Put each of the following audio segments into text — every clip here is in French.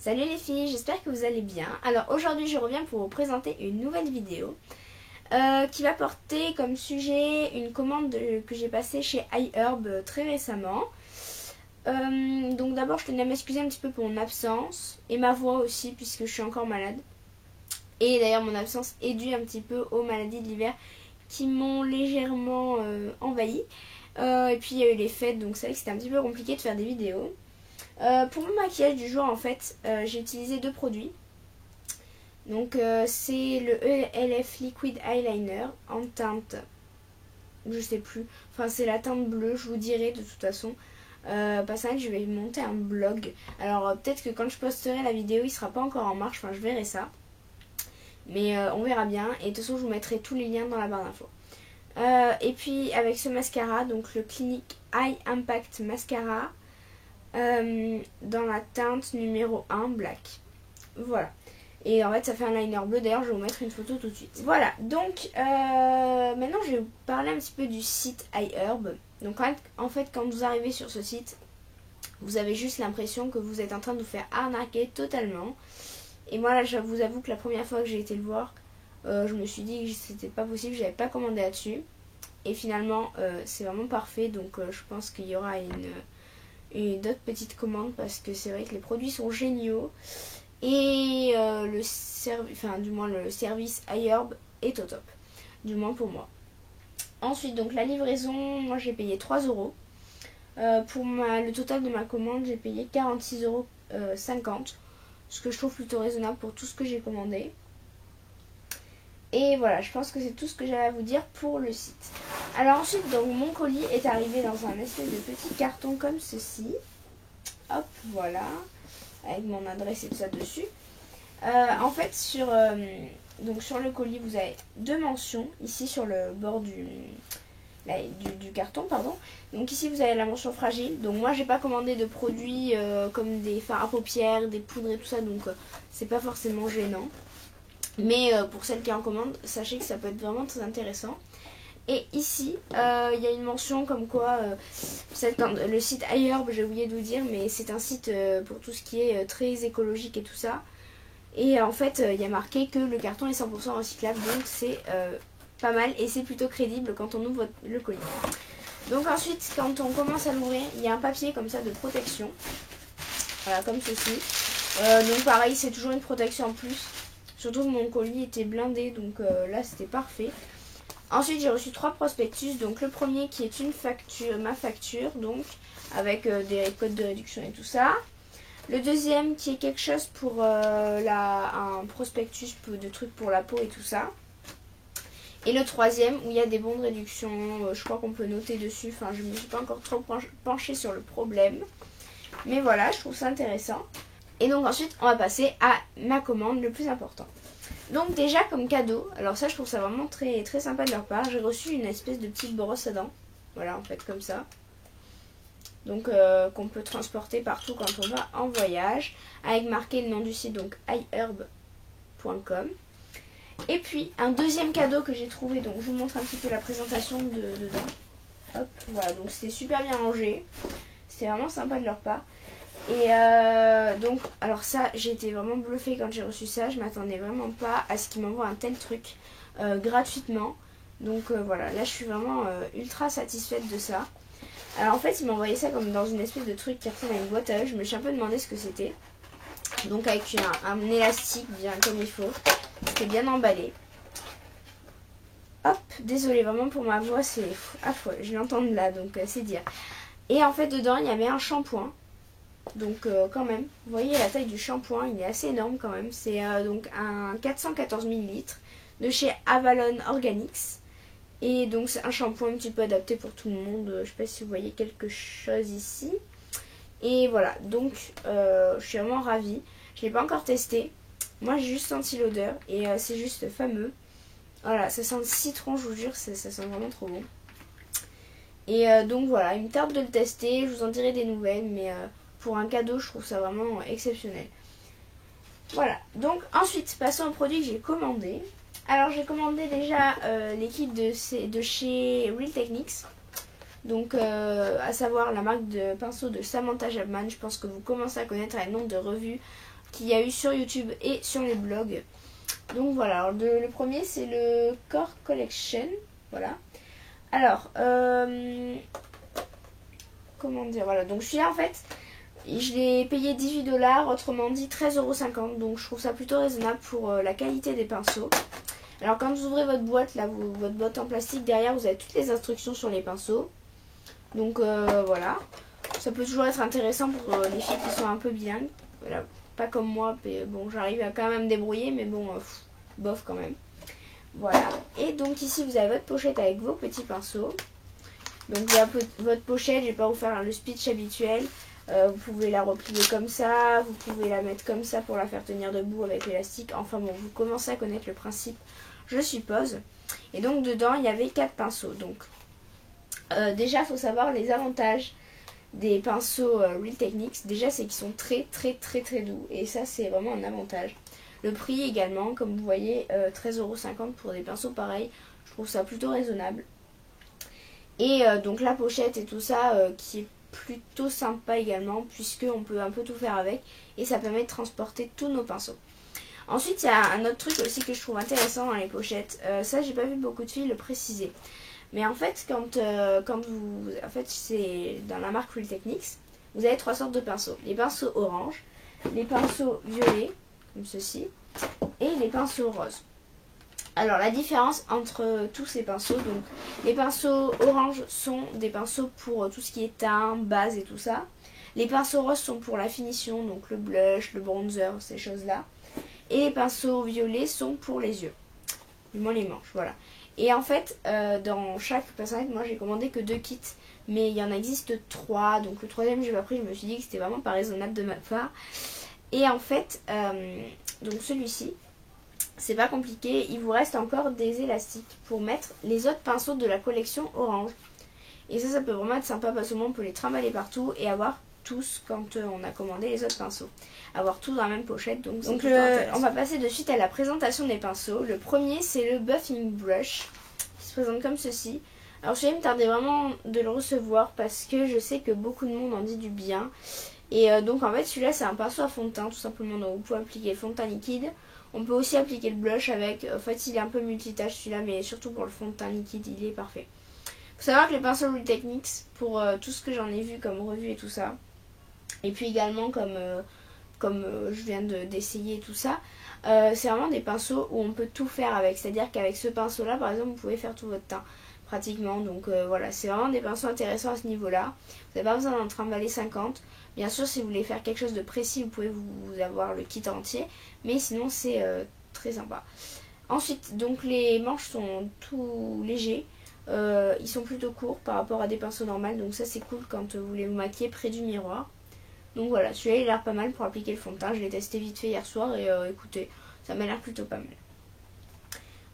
Salut les filles, j'espère que vous allez bien. Alors aujourd'hui je reviens pour vous présenter une nouvelle vidéo qui va porter comme sujet une commande que j'ai passée chez iHerb très récemment. Donc d'abord je tenais à m'excuser un petit peu pour mon absence et ma voix aussi puisque je suis encore malade. Et d'ailleurs mon absence est due un petit peu aux maladies de l'hiver qui m'ont légèrement envahi. Et puis il y a eu les fêtes, donc c'est vrai que c'était un petit peu compliqué de faire des vidéos. Pour mon maquillage du jour en fait j'ai utilisé deux produits. Donc c'est le ELF Liquid Eyeliner en teinte, je sais plus, enfin c'est la teinte bleue, je vous dirai de toute façon. Parce que je vais monter un blog. Alors peut-être que quand je posterai la vidéo il sera pas encore en marche, enfin je verrai ça. Mais on verra bien et de toute façon je vous mettrai tous les liens dans la barre d'infos. Et puis avec ce mascara, donc le Clinique Eye Impact Mascara dans la teinte numéro 1 black. Voilà. Et en fait ça fait un liner bleu, d'ailleurs je vais vous mettre une photo tout de suite. Voilà, donc maintenant je vais vous parler un petit peu du site iHerb. Donc en fait quand vous arrivez sur ce site, vous avez juste l'impression que vous êtes en train de vous faire arnaquer totalement. Et moi là je vous avoue que la première fois que j'ai été le voir, je me suis dit que c'était pas possible, j'avais pas commandé là-dessus. Et finalement c'est vraiment parfait, donc je pense qu'il y aura d'autres petites commandes parce que c'est vrai que les produits sont géniaux. Et le service iHerb est au top, du moins pour moi. Ensuite donc la livraison, moi j'ai payé 3 €. Pour le total de ma commande j'ai payé 46,50 €, ce que je trouve plutôt raisonnable pour tout ce que j'ai commandé. Et voilà, je pense que c'est tout ce que j'avais à vous dire pour le site. Alors ensuite donc mon colis est arrivé dans un espèce de petit carton comme ceci. Hop, voilà, avec mon adresse et tout ça dessus. En fait sur le colis vous avez deux mentions ici sur le bord du carton, pardon. Donc ici vous avez la mention fragile. Donc moi j'ai pas commandé de produits comme des fards à paupières, des poudres et tout ça, donc c'est pas forcément gênant. Mais pour celles qui en commandent, sachez que ça peut être vraiment très intéressant. Et ici, il y a une mention comme quoi, le site iHerb, j'ai oublié de vous dire, mais c'est un site pour tout ce qui est très écologique et tout ça. Et en fait, il y a marqué que le carton est 100% recyclable, donc c'est pas mal et c'est plutôt crédible quand on ouvre le colis. Donc ensuite, quand on commence à l'ouvrir, il y a un papier comme ça de protection. Voilà, comme ceci. Donc pareil, c'est toujours une protection en plus. Surtout que mon colis était blindé, donc là c'était parfait. Ensuite j'ai reçu 3 prospectus, donc le premier qui est une facture, ma facture, donc avec des codes de réduction et tout ça. Le deuxième qui est quelque chose pour un prospectus de trucs pour la peau et tout ça. Et le troisième où il y a des bons de réduction, je crois qu'on peut noter dessus, enfin je ne me suis pas encore trop penchée sur le problème. Mais voilà, je trouve ça intéressant. Et donc ensuite on va passer à ma commande le plus important. Donc déjà comme cadeau, alors ça je trouve ça vraiment très, très sympa de leur part, j'ai reçu une espèce de petite brosse à dents. Voilà en fait comme ça. Donc qu'on peut transporter partout quand on va en voyage. Avec marqué le nom du site, donc iHerb.com. Et puis un deuxième cadeau que j'ai trouvé, donc je vous montre un petit peu la présentation dedans. Hop, voilà, donc c'était super bien rangé. C'était vraiment sympa de leur part. Et donc, alors ça, j'ai été vraiment bluffée quand j'ai reçu ça. Je m'attendais vraiment pas à ce qu'ils m'envoient un tel truc gratuitement. Donc voilà, là je suis vraiment ultra satisfaite de ça. Alors en fait, ils m'ont envoyé ça comme dans une espèce de truc qui ressemble à une boîte à œufs. Je me suis un peu demandé ce que c'était. Donc avec un élastique bien comme il faut. C'était bien emballé. Hop, désolée vraiment pour ma voix, c'est affreux. Je l'entends de là, donc c'est dire. Et en fait, dedans, il y avait un shampoing. Donc quand même, vous voyez la taille du shampoing, il est assez énorme quand même. C'est donc un 414 ml de chez Avalon Organics. Et donc c'est un shampoing un petit peu adapté pour tout le monde. Je ne sais pas si vous voyez quelque chose ici. Et voilà, donc je suis vraiment ravie. Je ne l'ai pas encore testé. Moi j'ai juste senti l'odeur et c'est juste fameux. Voilà, ça sent le citron, je vous jure, ça sent vraiment trop bon. Et donc voilà, il me tarde de le tester, je vous en dirai des nouvelles, mais pour un cadeau, je trouve ça vraiment exceptionnel. Voilà, donc ensuite, passons au produit que j'ai commandé. Alors j'ai commandé déjà l'équipe de chez Real Techniques. Donc à savoir la marque de pinceau de Samantha Chapman. Je pense que vous commencez à connaître un nombre de revues qu'il y a eu sur YouTube et sur les blogs. Donc voilà, alors le premier c'est le Core Collection, voilà. Alors, comment dire, voilà, donc celui-là en fait, je l'ai payé 18$, autrement dit 13,50€, donc je trouve ça plutôt raisonnable pour la qualité des pinceaux. Alors quand vous ouvrez votre boîte, là, votre boîte en plastique, derrière vous avez toutes les instructions sur les pinceaux. Donc voilà, ça peut toujours être intéressant pour les filles qui sont un peu bilingues. Voilà, pas comme moi, mais bon, j'arrive à quand même me débrouiller, mais bon, bof quand même. Voilà, et donc ici vous avez votre pochette avec vos petits pinceaux. Donc votre pochette, je vais pas vous faire le speech habituel. Vous pouvez la replier comme ça, vous pouvez la mettre comme ça pour la faire tenir debout avec l'élastique. Enfin bon, vous commencez à connaître le principe, je suppose. Et donc dedans, il y avait 4 pinceaux. Donc déjà, il faut savoir les avantages des pinceaux Real Techniques. Déjà, c'est qu'ils sont très doux. Et ça, c'est vraiment un avantage. Le prix également, comme vous voyez, 13,50€ pour des pinceaux pareils. Je trouve ça plutôt raisonnable. Et donc la pochette et tout ça qui est plutôt sympa également, puisqu'on peut un peu tout faire avec. Et ça permet de transporter tous nos pinceaux. Ensuite, il y a un autre truc aussi que je trouve intéressant dans les pochettes. Ça, j'ai pas vu beaucoup de filles le préciser. Mais en fait, quand vous... En fait, c'est dans la marque Real Techniques, vous avez 3 sortes de pinceaux. Les pinceaux orange, les pinceaux violets, comme ceci, et les pinceaux roses. Alors, la différence entre tous ces pinceaux, donc, les pinceaux orange sont des pinceaux pour tout ce qui est teint, base et tout ça. Les pinceaux roses sont pour la finition, donc le blush, le bronzer, ces choses-là. Et les pinceaux violets sont pour les yeux, du moins les manches, voilà. Et en fait, dans chaque personnage, moi j'ai commandé que 2 kits, mais il y en existe 3, donc le troisième j'ai pas pris, je me suis dit que c'était vraiment pas raisonnable de ma part. Et en fait, donc celui-ci, c'est pas compliqué, il vous reste encore des élastiques pour mettre les autres pinceaux de la collection orange. Et ça peut vraiment être sympa parce que on peut les trimballer partout et avoir tous quand on a commandé les autres pinceaux. Avoir tout dans la même pochette, donc on va passer de suite à la présentation des pinceaux. Le premier c'est le Buffing Brush qui se présente comme ceci. Alors je vais me tarder vraiment de le recevoir parce que je sais que beaucoup de monde en dit du bien. Et donc en fait celui-là c'est un pinceau à fond de teint tout simplement, donc vous pouvez appliquer le fond de teint liquide. On peut aussi appliquer le blush avec, en fait il est un peu multitâche celui-là, mais surtout pour le fond de teint liquide il est parfait. Faut savoir que les pinceaux Real Techniques, pour tout ce que j'en ai vu comme revue et tout ça, et puis également comme je viens d'essayer tout ça, c'est vraiment des pinceaux où on peut tout faire avec. C'est-à-dire qu'avec ce pinceau-là, par exemple, vous pouvez faire tout votre teint, pratiquement. Donc voilà, c'est vraiment des pinceaux intéressants à ce niveau-là. Vous n'avez pas besoin d'en trimballer 50. Bien sûr, si vous voulez faire quelque chose de précis, vous pouvez vous avoir le kit entier. Mais sinon, c'est très sympa. Ensuite, donc les manches sont tout légers. Ils sont plutôt courts par rapport à des pinceaux normaux. Donc ça, c'est cool quand vous voulez vous maquiller près du miroir. Donc voilà, celui-là il a l'air pas mal pour appliquer le fond de teint. Je l'ai testé vite fait hier soir et écoutez, ça m'a l'air plutôt pas mal.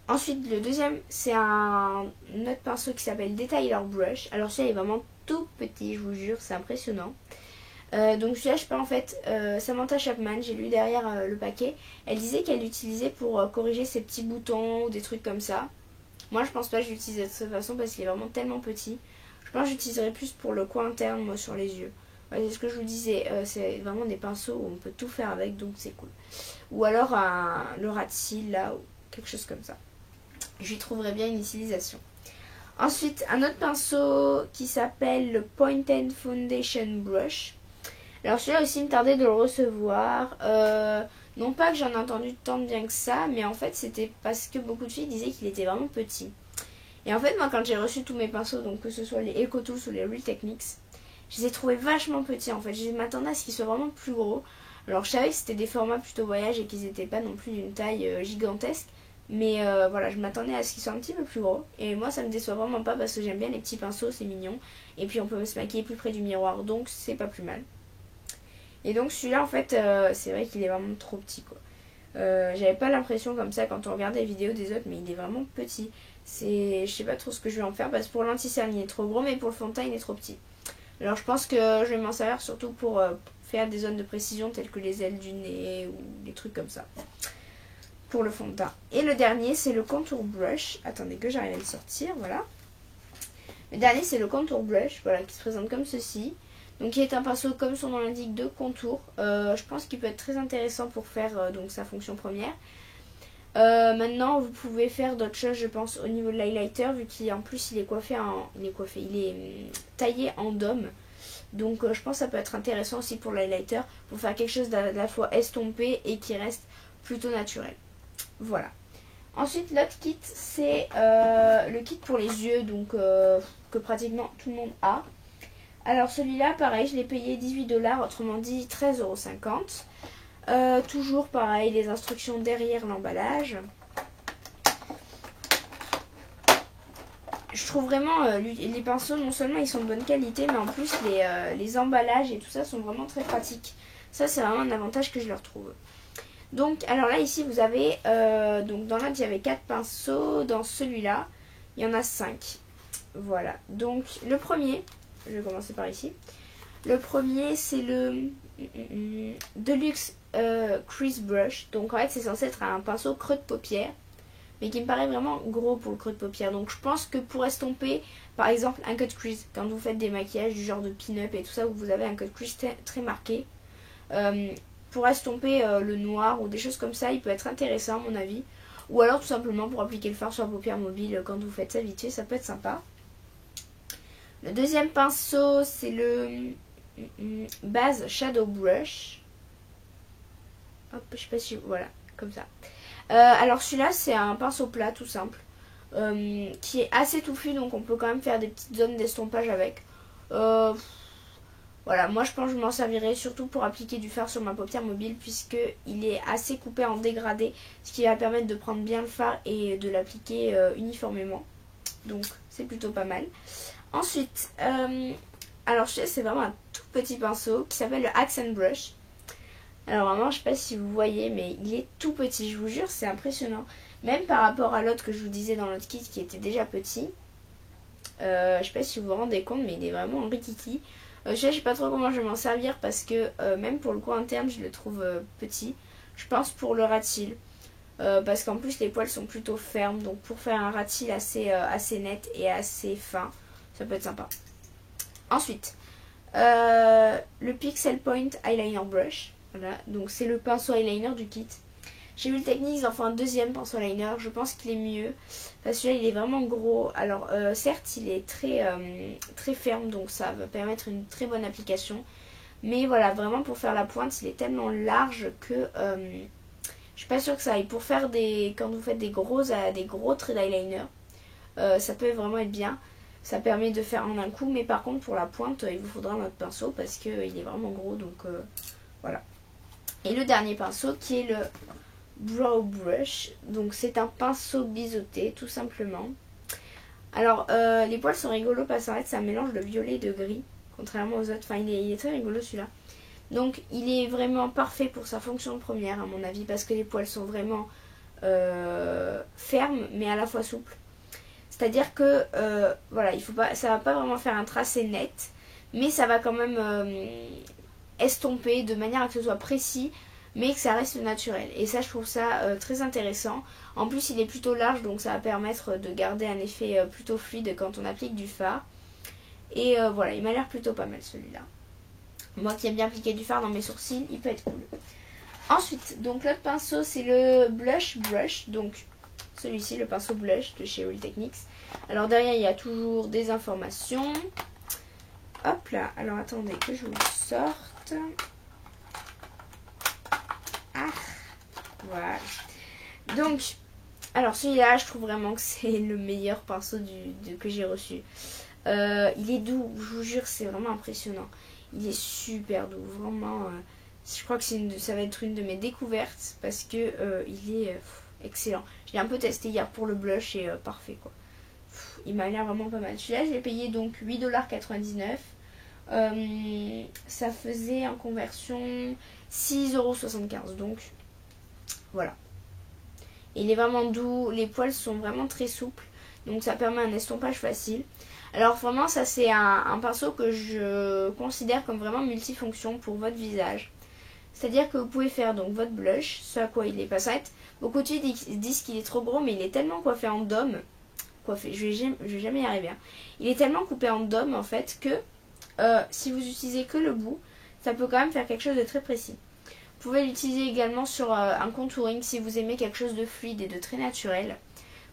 Ensuite, le deuxième, c'est un autre pinceau qui s'appelle Detailer Brush. Alors celui-là est vraiment tout petit, je vous jure, c'est impressionnant. Donc celui-là, je sais pas en fait, Samantha Chapman, j'ai lu derrière le paquet, elle disait qu'elle l'utilisait pour corriger ses petits boutons ou des trucs comme ça. Moi je pense pas que je l'utiliserai de cette façon parce qu'il est vraiment tellement petit. Je pense que j'utiliserai plus pour le coin interne, moi, sur les yeux. C'est ce que je vous disais, c'est vraiment des pinceaux où on peut tout faire avec, donc c'est cool. Ou alors le rat de cils là, ou quelque chose comme ça. J'y trouverai bien une utilisation. Ensuite, un autre pinceau qui s'appelle le Point and Foundation Brush. Alors celui-là aussi, il me tardait de le recevoir. Non pas que j'en ai entendu tant de bien que ça, mais en fait c'était parce que beaucoup de filles disaient qu'il était vraiment petit. Et en fait, moi quand j'ai reçu tous mes pinceaux, donc que ce soit les Eco Tools ou les Real Techniques, je les ai trouvés vachement petits en fait. Je m'attendais à ce qu'ils soient vraiment plus gros. Alors je savais que c'était des formats plutôt voyage et qu'ils n'étaient pas non plus d'une taille gigantesque. Mais voilà, je m'attendais à ce qu'ils soient un petit peu plus gros. Et moi ça me déçoit vraiment pas parce que j'aime bien les petits pinceaux, c'est mignon. Et puis on peut se maquiller plus près du miroir, donc c'est pas plus mal. Et donc celui-là en fait, c'est vrai qu'il est vraiment trop petit quoi. J'avais pas l'impression comme ça quand on regardait les vidéos des autres, mais il est vraiment petit. Je sais pas trop ce que je vais en faire parce que pour l'anti-cerne il est trop gros, mais pour le fond de teint il est trop petit. Alors je pense que je vais m'en servir surtout pour faire des zones de précision telles que les ailes du nez ou des trucs comme ça. Pour le fond de teint. Et le dernier c'est le Contour Brush. Attendez que j'arrive à le sortir, voilà. Le dernier c'est le Contour Brush, voilà, qui se présente comme ceci. Donc il est un pinceau comme son nom l'indique de contour. Je pense qu'il peut être très intéressant pour faire donc sa fonction première. Maintenant vous pouvez faire d'autres choses je pense au niveau de l'highlighter vu qu'en plus il est coiffé il est taillé en dôme. Donc je pense que ça peut être intéressant aussi pour l'highlighter pour faire quelque chose d'à la fois estompé et qui reste plutôt naturel. Voilà. Ensuite l'autre kit c'est le kit pour les yeux donc que pratiquement tout le monde a. Alors celui-là pareil je l'ai payé 18$, autrement dit 13,50 €. Toujours pareil les instructions derrière l'emballage. Je trouve vraiment les pinceaux non seulement ils sont de bonne qualité mais en plus les emballages et tout ça sont vraiment très pratiques. Ça c'est vraiment un avantage que je leur trouve. Donc alors là ici vous avez donc dans l'autre il y avait 4 pinceaux, dans celui-là il y en a 5. Voilà. Donc le premier, je vais commencer par ici. Le premier c'est le Deluxe Crease Brush. Donc en fait c'est censé être un pinceau creux de paupière. Mais qui me paraît vraiment gros pour le creux de paupière. Donc je pense que pour estomper, par exemple, un cut crease, quand vous faites des maquillages du genre de pin-up et tout ça, où vous avez un cut crease très marqué, pour estomper le noir ou des choses comme ça, il peut être intéressant à mon avis. Ou alors tout simplement pour appliquer le fard sur la paupière mobile quand vous faites ça vite fait, ça peut être sympa. Le deuxième pinceau, c'est le Base Shadow Brush. Hop, je sais pas si... Voilà, comme ça. Alors celui-là c'est un pinceau plat tout simple qui est assez touffu donc on peut quand même faire des petites zones d'estompage avec. Voilà, moi je pense que je m'en servirai surtout pour appliquer du fard sur ma paupière mobile puisque il est assez coupé en dégradé, ce qui va permettre de prendre bien le fard et de l'appliquer uniformément. Donc c'est plutôt pas mal. Ensuite, alors celui-là c'est vraiment un tout petit pinceau qui s'appelle le Accent Brush. Alors vraiment je sais pas si vous voyez mais il est tout petit, je vous jure c'est impressionnant. Même par rapport à l'autre que je vous disais dans l'autre kit qui était déjà petit. Je sais pas si vous vous rendez compte mais il est vraiment rikiki. Je sais pas trop comment je vais m'en servir parce que même pour le coin interne je le trouve petit. Je pense pour le rat cils. Parce qu'en plus les poils sont plutôt fermes. Donc pour faire un rat cils assez net et assez fin, ça peut être sympa. Ensuite, le Pixel Point Eyeliner Brush. Voilà, donc c'est le pinceau eyeliner du kit. J'ai vu le Technique, ils en font un deuxième pinceau eyeliner. Je pense qu'il est mieux. Parce que celui-là, il est vraiment gros. Alors, certes, il est très ferme. Donc, ça va permettre une très bonne application. Mais voilà, vraiment pour faire la pointe, il est tellement large que je suis pas sûre que ça aille. Pour faire quand vous faites des gros traits d'eyeliner, ça peut vraiment être bien. Ça permet de faire en un coup. Mais par contre, pour la pointe, il vous faudra un autre pinceau parce qu'il est vraiment gros. Donc, voilà. Et le dernier pinceau qui est le Brow Brush. Donc c'est un pinceau biseauté tout simplement. Alors les poils sont rigolos parce qu'en fait c'est un mélange de violet et de gris. Contrairement aux autres. Enfin il est très rigolo celui-là. Donc il est vraiment parfait pour sa fonction première à mon avis. Parce que les poils sont vraiment fermes mais à la fois souples. C'est-à-dire que voilà, ça va pas vraiment faire un tracé net. Mais ça va quand même... estomper de manière à ce que ce soit précis mais que ça reste naturel et ça je trouve ça très intéressant. En plus il est plutôt large donc ça va permettre de garder un effet plutôt fluide quand on applique du fard et voilà, il m'a l'air plutôt pas mal celui-là. Moi qui aime bien appliquer du fard dans mes sourcils, il peut être cool. Ensuite donc l'autre pinceau c'est le Blush Brush, donc celui-ci le pinceau blush de chez Real Techniques. Alors derrière il y a toujours des informations. Hop là, alors attendez que je vous le sorte. Ah, voilà. Donc, alors celui-là, je trouve vraiment que c'est le meilleur pinceau que j'ai reçu. Il est doux, je vous jure, c'est vraiment impressionnant. Il est super doux, vraiment. Je crois que ça va être une de mes découvertes parce que il est excellent. Je l'ai un peu testé hier pour le blush et parfait quoi. Il m'a l'air vraiment pas mal. Celui-là, je l'ai payé donc 8,99 $. Ça faisait en conversion 6,75 €. Donc voilà. Et il est vraiment doux. Les poils sont vraiment très souples. Donc ça permet un estompage facile. Alors vraiment ça c'est un pinceau que je considère comme vraiment multifonction pour votre visage. C'est-à-dire que vous pouvez faire donc votre blush, ce à quoi il est pas ça. Beaucoup de filles disent qu'il est trop gros mais il est tellement coiffé en dôme. Je vais jamais y arriver. Hein. Il est tellement coupé en dôme en fait que si vous utilisez que le bout, ça peut quand même faire quelque chose de très précis. Vous pouvez l'utiliser également sur un contouring si vous aimez quelque chose de fluide et de très naturel.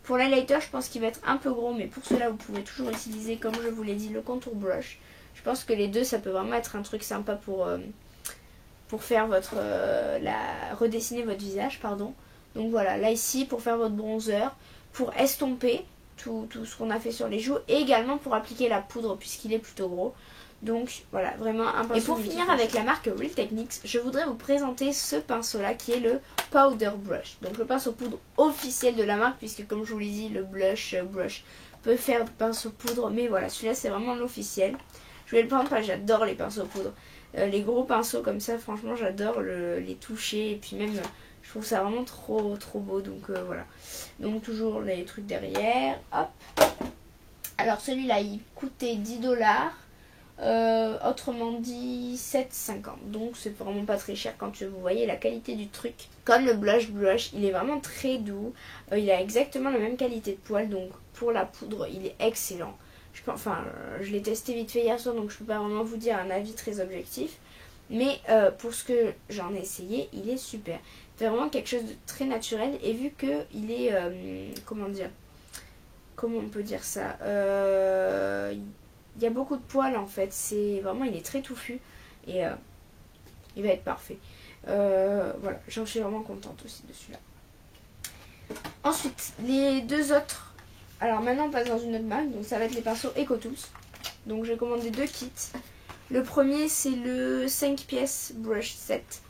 Pour l'highlighter, je pense qu'il va être un peu gros, mais pour cela, vous pouvez toujours utiliser, comme je vous l'ai dit, le contour brush. Je pense que les deux, ça peut vraiment être un truc sympa pour faire votre redessiner votre visage, pardon. Donc voilà, là ici, pour faire votre bronzer, pour estomper tout ce qu'on a fait sur les joues, et également pour appliquer la poudre, puisqu'il est plutôt gros. Donc voilà, vraiment un pinceau. Et pour finir avec la marque Real Techniques, je voudrais vous présenter ce pinceau là qui est le Powder Brush. Donc le pinceau poudre officiel de la marque, puisque comme je vous l'ai dit, le blush brush peut faire pinceau poudre, mais voilà, celui-là c'est vraiment l'officiel. Je vais le prendre parce que j'adore les pinceaux poudre. Les gros pinceaux comme ça, franchement j'adore les toucher, et puis même je trouve ça vraiment trop beau, donc voilà. Donc toujours les trucs derrière, hop. Alors celui-là il coûtait 10$. Autrement dit 7,50, donc c'est vraiment pas très cher quand vous voyez la qualité du truc. Comme le blush, il est vraiment très doux, il a exactement la même qualité de poil, donc pour la poudre il est excellent. Je l'ai testé vite fait hier soir, donc je peux pas vraiment vous dire un avis très objectif, mais pour ce que j'en ai essayé, il est super. C'est vraiment quelque chose de très naturel, et vu que il est comment on peut dire ça, il y a beaucoup de poils en fait, c'est vraiment, il est très touffu et il va être parfait. Voilà, j'en suis vraiment contente aussi de celui-là. Ensuite, les deux autres. Alors maintenant on passe dans une autre marque, donc ça va être les pinceaux EcoTools. Donc j'ai commandé 2 kits. Le premier c'est le 5 pièces brush set,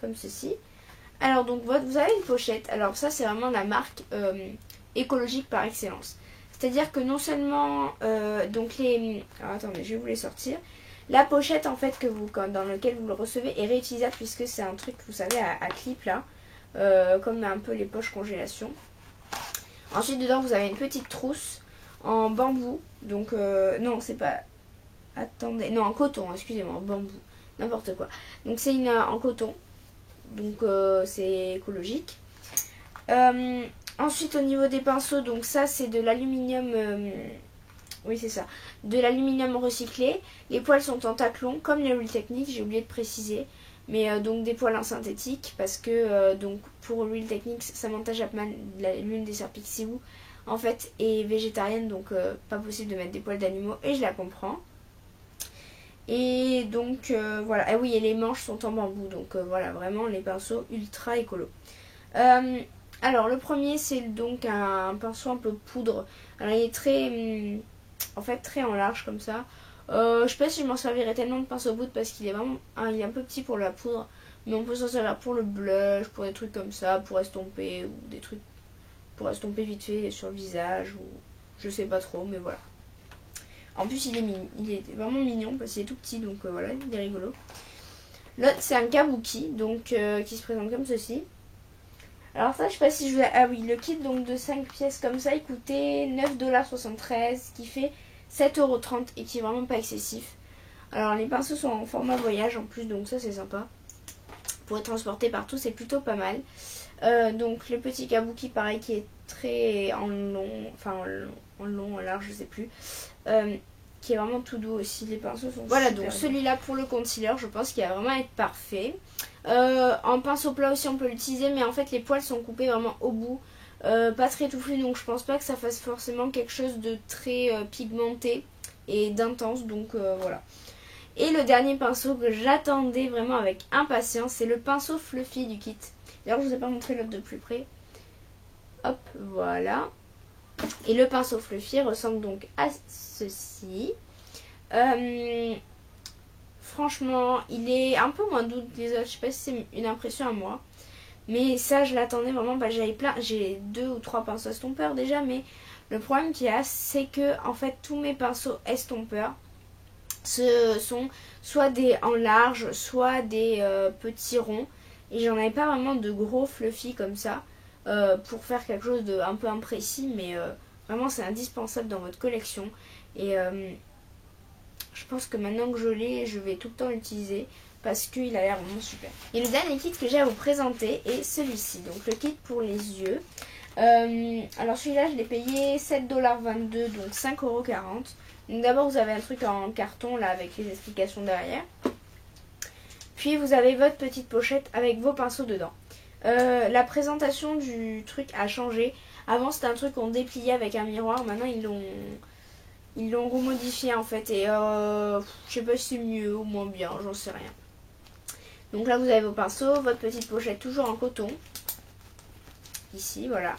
comme ceci. Alors donc vous avez une pochette, alors ça c'est vraiment la marque écologique par excellence. C'est-à-dire que non seulement, donc alors attendez, je vais vous les sortir. La pochette en fait dans laquelle vous le recevez est réutilisable, puisque c'est un truc, vous savez, à clip là, comme un peu les poches congélation. Ensuite dedans vous avez une petite trousse en bambou, donc non c'est pas, attendez, non en coton, excusez-moi, en bambou, n'importe quoi. Donc c'est en coton, donc c'est écologique. Ensuite au niveau des pinceaux, donc ça c'est de l'aluminium, oui c'est ça, de l'aluminium recyclé. Les poils sont en taclon comme les Real Techniques, j'ai oublié de préciser, mais donc des poils en synthétique, parce que donc pour Real Techniques Samantha Chapman, l'une des sœurs Pixiwoo en fait est végétarienne, donc pas possible de mettre des poils d'animaux, et je la comprends. Et donc voilà, et oui, et les manches sont en bambou, donc voilà, vraiment les pinceaux ultra écolo. Alors le premier c'est donc un pinceau un peu poudre. Alors il est très en fait très en large comme ça. Je sais pas si je m'en servirai tellement de pinceau poudre, parce qu'il est vraiment il est un peu petit pour la poudre, mais on peut s'en servir pour le blush, pour des trucs comme ça, pour estomper, ou des trucs pour estomper vite fait sur le visage, ou je sais pas trop, mais voilà. En plus il est vraiment mignon parce qu'il est tout petit, donc voilà, il est rigolo. L'autre c'est un kabuki, donc qui se présente comme ceci. Alors ça je sais pas si je vous... Ah oui, le kit donc de 5 pièces comme ça il coûtait 9,73$, qui fait 7,30€ et qui est vraiment pas excessif. Alors les pinceaux sont en format voyage en plus, donc ça c'est sympa. Pour être transporté partout, c'est plutôt pas mal. Donc le petit kabuki pareil qui est très en long, enfin en large je sais plus. Qui est vraiment tout doux aussi, les pinceaux sont voilà, donc celui-là pour le concealer, je pense qu'il va vraiment être parfait. En pinceau plat aussi on peut l'utiliser, mais en fait les poils sont coupés vraiment au bout, pas très touffus, donc je pense pas que ça fasse forcément quelque chose de très pigmenté et d'intense, donc voilà. Et le dernier pinceau que j'attendais vraiment avec impatience, c'est le pinceau fluffy du kit. D'ailleurs je vous ai pas montré l'autre de plus près. Hop, voilà. Et le pinceau fluffy ressemble donc à ceci. Franchement, il est un peu moins doux que les autres. Je sais pas si c'est une impression à moi. Mais ça, je l'attendais vraiment. Bah, j'ai 2 ou 3 pinceaux estompeurs déjà. Mais le problème qu'il y a, c'est que en fait, tous mes pinceaux estompeurs ce sont soit des en large, soit des petits ronds. Et j'en avais pas vraiment de gros fluffy comme ça. Pour faire quelque chose de un peu imprécis, mais vraiment c'est indispensable dans votre collection, et je pense que maintenant que je l'ai, je vais tout le temps l'utiliser parce qu'il a l'air vraiment super. Et le dernier kit que j'ai à vous présenter est celui-ci, donc le kit pour les yeux. Alors celui-là je l'ai payé 7,22$, donc 5,40€. Donc d'abord vous avez un truc en carton là avec les explications derrière. Puis vous avez votre petite pochette avec vos pinceaux dedans. La présentation du truc a changé. Avant c'était un truc qu'on dépliait avec un miroir. Maintenant ils l'ont remodifié en fait. Et je sais pas si c'est mieux ou moins bien, j'en sais rien. Donc là vous avez vos pinceaux, votre petite pochette toujours en coton. Ici voilà.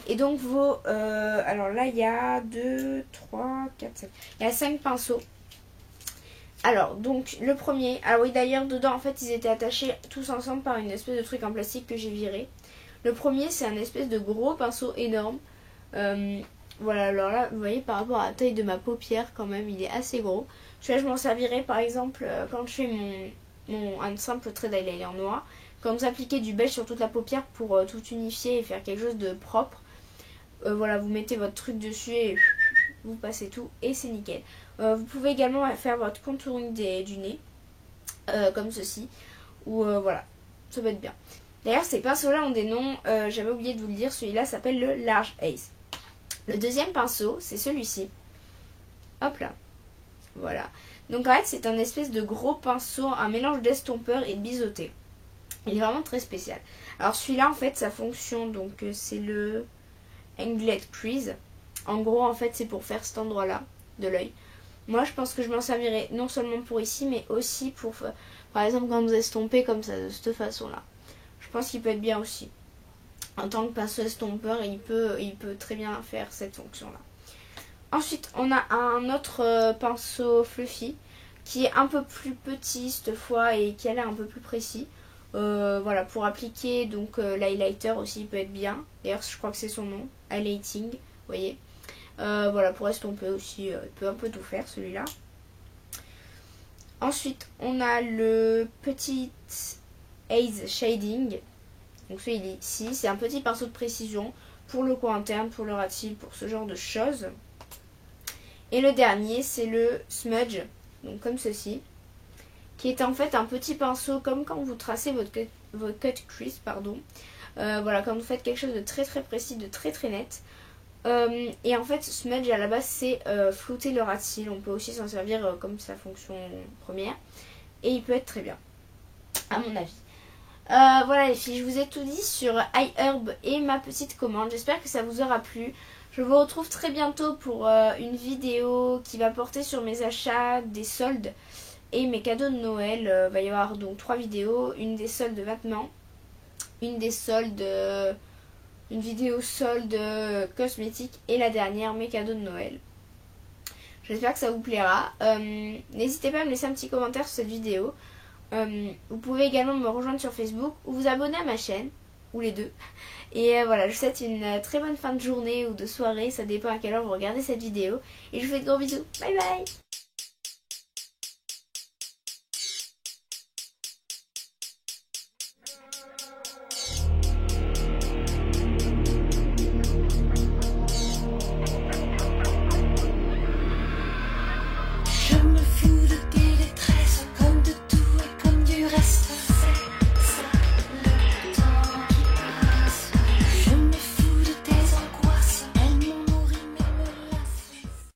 Et donc alors là il y a 2, 3, 4, 5. Il y a 5 pinceaux. Alors donc le premier. Ah oui d'ailleurs dedans en fait ils étaient attachés tous ensemble par une espèce de truc en plastique que j'ai viré. Le premier c'est un espèce de gros pinceau énorme. Voilà, alors là vous voyez par rapport à la taille de ma paupière quand même il est assez gros. Celui-là je m'en servirai par exemple quand je fais un simple trait d'eyeliner noir. Quand vous appliquez du beige sur toute la paupière pour tout unifier et faire quelque chose de propre. Voilà, vous mettez votre truc dessus et vous passez tout et c'est nickel. Vous pouvez également faire votre contouring du nez comme ceci. Ou voilà, ça peut être bien. D'ailleurs ces pinceaux là ont des noms, j'avais oublié de vous le dire, celui-là s'appelle le Large Ace. Le deuxième pinceau c'est celui-ci. Hop là, voilà. Donc en fait c'est un espèce de gros pinceau, un mélange d'estompeur et de biseauté. Il est vraiment très spécial. Alors celui-là en fait sa fonction donc c'est le Angled Crease. En gros en fait c'est pour faire cet endroit là de l'œil. Moi je pense que je m'en servirai non seulement pour ici mais aussi pour par exemple quand vous estompez comme ça de cette façon là. Je pense qu'il peut être bien aussi. En tant que pinceau estompeur il peut très bien faire cette fonction là. Ensuite on a un autre pinceau fluffy qui est un peu plus petit cette fois et qui a l'air un peu plus précis. Voilà pour appliquer donc l'highlighter aussi il peut être bien. D'ailleurs je crois que c'est son nom, highlighting, vous voyez. Voilà pour estomper aussi, il peut un peu tout faire celui-là. Ensuite on a le petit Haze Shading. Donc celui-là ici, c'est un petit pinceau de précision pour le coin interne, pour le ras de cils, pour ce genre de choses. Et le dernier c'est le Smudge, donc comme ceci. Qui est en fait un petit pinceau comme quand vous tracez votre cut crease, pardon. Voilà, quand vous faites quelque chose de très très précis, de très très net. Et en fait, smudge à la base c'est flouter le ras de cils. On peut aussi s'en servir comme sa fonction première. Et il peut être très bien, à mon avis. Voilà les filles, je vous ai tout dit sur iHerb et ma petite commande. J'espère que ça vous aura plu. Je vous retrouve très bientôt pour une vidéo qui va porter sur mes achats, des soldes. Et mes cadeaux de Noël, va y avoir donc 3 vidéos, une des soldes vêtements, une des soldes, une vidéo solde cosmétique et la dernière mes cadeaux de Noël. J'espère que ça vous plaira. N'hésitez pas à me laisser un petit commentaire sur cette vidéo. Vous pouvez également me rejoindre sur Facebook ou vous abonner à ma chaîne, ou les deux. Et voilà, je vous souhaite une très bonne fin de journée ou de soirée, ça dépend à quelle heure vous regardez cette vidéo. Et je vous fais de gros bisous. Bye bye!